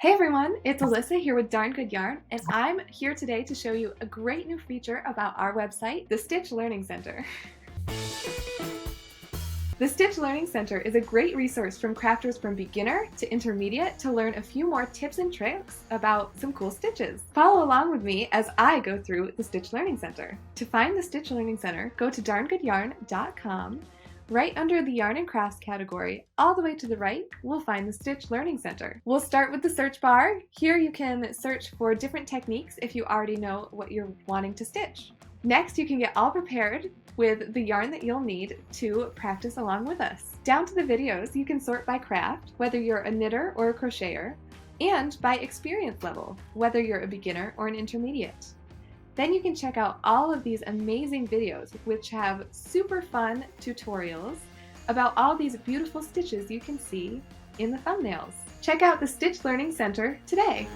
Hey everyone, it's Alyssa here with Darn Good Yarn, and I'm here today to show you a great new feature about our website, the Stitch Learning Center. The Stitch Learning Center is a great resource from crafters from beginner to intermediate to learn a few more tips and tricks about some cool stitches. Follow along with me as I go through the Stitch Learning Center. To find the Stitch Learning Center, go to darngoodyarn.com. Right under the Yarn and Crafts category, all the way to the right, we'll find the Stitch Learning Center. We'll start with the search bar. Here you can search for different techniques if you already know what you're wanting to stitch. Next, you can get all prepared with the yarn that you'll need to practice along with us. Down to the videos, you can sort by craft, whether you're a knitter or a crocheter, and by experience level, whether you're a beginner or an intermediate. Then you can check out all of these amazing videos which have super fun tutorials about all these beautiful stitches you can see in the thumbnails. Check out the Stitch Learning Center today!